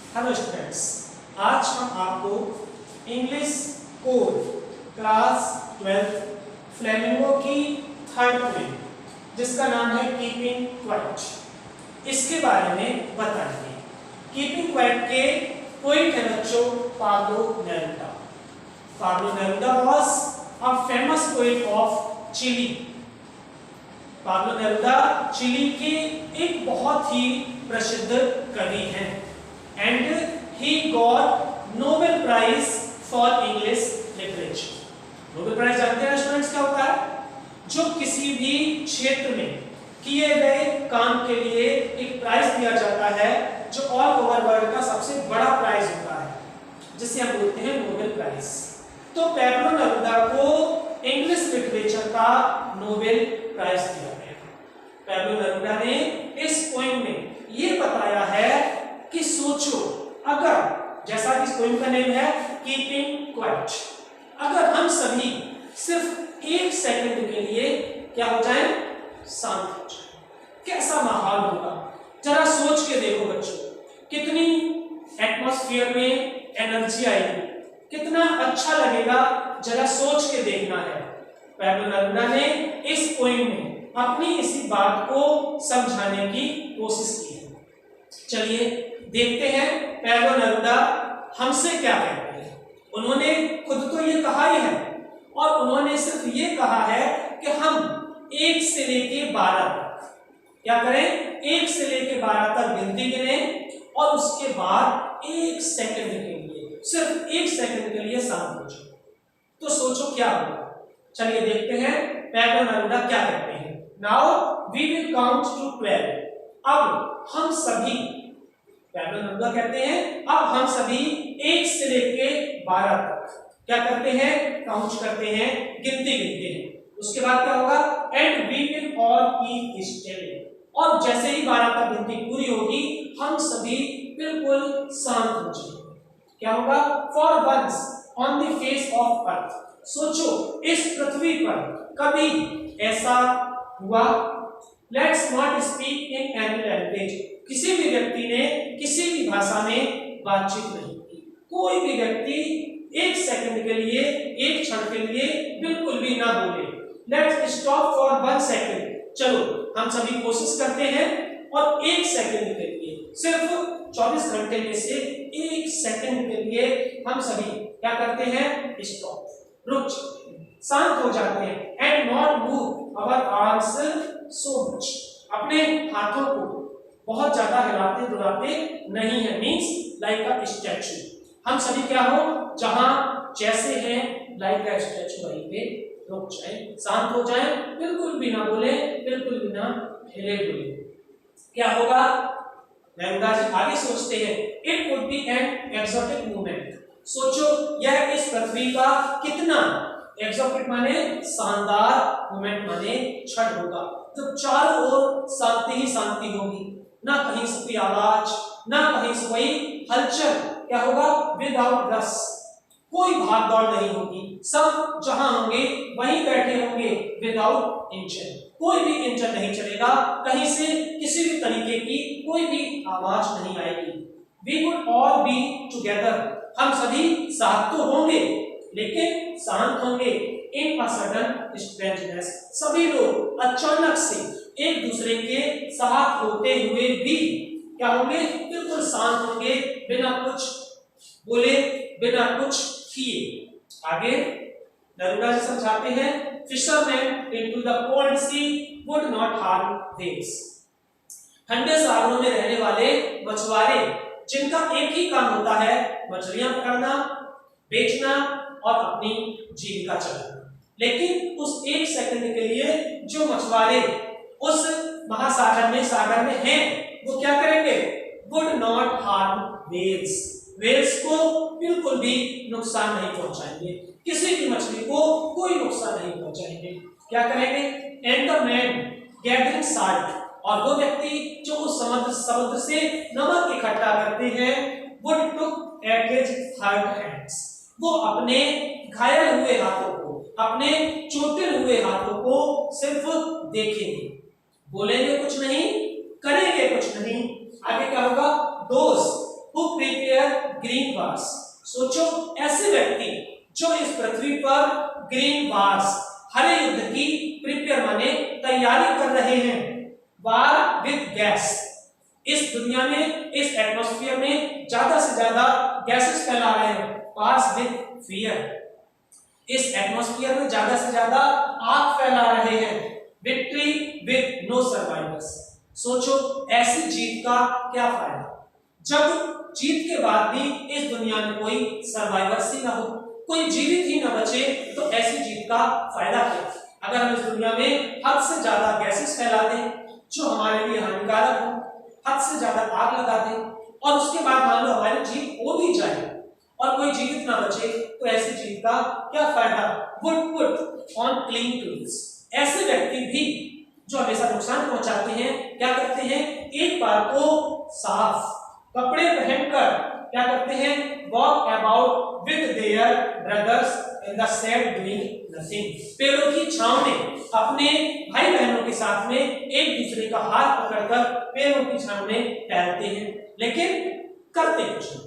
Hello students, आज हम आपको इंग्लिश कोर क्लास 12 फ्लेमिंगो की थर्ड पोएम जिसका नाम है कीपिंग क्वाइट, इसके बारे में बताएंगे। कीपिंग क्वाइट के पोएट है बच्चों Pablo Neruda. Pablo Neruda was a famous poet of Chile. Pablo Neruda Chile के एक बहुत ही प्रसिद्ध कवि हैं and he got Nobel Prize for English Literature। Nobel prize जानते हैं स्टूडेंट्स क्या होता है? जो किसी भी क्षेत्र में किए गए काम के लिए एक प्राइज दिया जाता है, जो ऑल ओवर वर्ल्ड का सबसे बड़ा प्राइज होता है, जिसे हम बोलते हैं नोबेल प्राइज। तो पाब्लो नेरुदा को इंग्लिश लिटरेचर का नोबेल प्राइज दिया गया। पाब्लो नेरुदा ने इस पोएम में ये बताया है कि सोचो, अगर जैसा कि इस पोएम का नेम है कीपिंग क्वाइट, अगर हम सभी सिर्फ एक सेकंड के लिए क्या हो जाए, शांत हो जाए, कैसा माहौल होगा। जरा सोच के देखो बच्चों, कितनी एटमॉस्फेयर में एनर्जी आएगी, कितना अच्छा लगेगा, जरा सोच के देखना है। पाब्लो नेरुदा ने इस पोएम में अपनी इसी बात को समझाने की कोशिश की है। चलिए देखते हैं पाब्लो नेरुदा हमसे क्या कहते हैं। उन्होंने खुद तो ये कहा ही है, और उन्होंने सिर्फ ये कहा है कि हम 1 से लेके 12 तक क्या करें, 1 से लेके 12 तक गिनती गिनें, और उसके बाद 1 सेकंड के लिए, सिर्फ 1 सेकंड के लिए शांत हो जाओ। तो सोचो क्या होगा। चलिए देखते हैं पाब्लो नेरुदा क्या कहते हैं। Now we will count to 12। अब हम सभी, पाब्लो नेरुदा कहते हैं, अब हम सभी 1 से लेके 12 तक क्या करते हैं, काउंट करते हैं, गिनती गिनते हैं। उसके बाद क्या होगा, and we will all keep still. और जैसे ही 12 तक गिनती पूरी होगी, हम सभी बिल्कुल शांत हो जाएंगे। क्या होगा, for once on the face of earth. सोचो, इस पृथ्वी पर कभी ऐसा हुआ। Let's not speak in any language. किसी भी व्यक्ति ने किसी भी भाषा में बातचीत नहीं की। कोई भी व्यक्ति 1 सेकंड के लिए, 1 क्षण के लिए बिल्कुल भी ना बोले। Let's stop for 1 second. चलो हम सभी कोशिश करते हैं, और 1 सेकंड के लिए, सिर्फ 24 घंटे में से 1 सेकंड के लिए हम सभी क्या करते हैं, स्टॉप, रुक जाते हैं, शांत हो जाते हैं। And not move our arms so much. अपने हाथों को बहुत ज्यादा हिलाते डुलाते नहीं है, मींस लाइक अ स्टैचू। हम सभी क्या हो, जहां जैसे हैं लाइक अ स्टैचू, वहीं पे रुक जाए, शांत हो जाए, बिल्कुल भी ना बोले, बिल्कुल भी ना हिले डुले। क्या होगा, नेरुदा जी आगे सोचते हैं, it would be an exotic movement. सोचो, यह इस पृथ्वी का कितना एक्सोटिक माने शानदार, मूवमेंट माने क्षण होगा, जब चारों ओर शांति ही शांति होगी, ना कहीं से कोई आवाज, ना कहीं से कोई हलचल। क्या होगा, विदाउट रश, कोई भाग दौड़ नहीं होगी, सब जहां होंगे वहीं बैठे होंगे, विदाउट इंजन, कोई भी इंजन नहीं चलेगा, कहीं से किसी भी तरीके की कोई भी आवाज नहीं आएगी। We would all be together. हम सभी साथ तो होंगे, लेकिन शांत होंगे। In a sudden strangeness. सभी लोग अचानक से एक दूसरे के साथ होते हुए भी क्या होंगे, बिल्कुल शांत होंगे, बिना कुछ बोले, बिना कुछ किए। आगे नेरुदा जी समझाते हैं, fisherman into the cold sea would not harm waves. ठंडे सागरों में रहने वाले मछुआरे, जिनका एक ही काम होता है मछलियां पकड़ना, बेचना और अपनी जीविका चलाना, लेकिन उस 1 सेकंड के लिए जो मछुआरे उस महासागर में, सागर में हैं, वो क्या करेंगे, would not harm waves. Waves को बिल्कुल भी नुकसान नहीं पहुंचाएंगे, किसी भी मछली को कोई नुकसान नहीं पहुंचाएंगे। क्या करेंगे, and the man gathering salt. और वो व्यक्ति जो उस समुद्र से नमक इकट्ठा करते हैं, would look at his hurt hands. वो अपने घायल हुए हाथों को, अपने चोटिल हुए हाथों को सिर्फ देखेंगे, बोलेंगे कुछ नहीं, करेंगे कुछ नहीं। आगे क्या होगा, दोस्त who prepare ग्रीन वार्स। सोचो ऐसे व्यक्ति जो इस पृथ्वी पर ग्रीन वार्स हरे युद्ध की प्रिपेयर माने तैयारी कर रहे हैं। वार विद गैस, इस दुनिया में इस एटमॉस्फेयर में ज्यादा से ज्यादा गैसेस फैला रहे हैं। वार्स विद फियर, इस एटमॉस्फेयर में ज्यादा से ज्यादा आग फैला रहे हैं। विक्ट्री विद नो सर्वाइवर्स, सोचो ऐसी जीत का क्या फायदा जब जीत के बाद भी इस दुनिया में कोई सर्वाइवर्स ही ना हो, कोई जीवित ही ना बचे, तो ऐसी जीत का फायदा क्या? अगर हम इस दुनिया में हद से ज्यादा गैसेस फैला दें जो हमारे लिए हानिकारक हो, हद से ज्यादा आग लगा दें और उसके बाद मान लो हमारी जीत हो भी जाए और कोई जीवित ना बचे, तो ऐसी जीत का क्या फायदा? Would put on clean tools, ऐसे व्यक्ति भी जो हमेशा नुकसान पहुंचाते हैं क्या करते हैं? एक बार को साफ कपड़े पहनकर क्या करते हैं? Walk about with their brothers in the shade doing nothing, पेड़ों की छांव में अपने भाई बहनों के साथ में एक दूसरे का हाथ पकड़कर पेड़ों की छांव में टहलते हैं, लेकिन करते कुछ नहीं।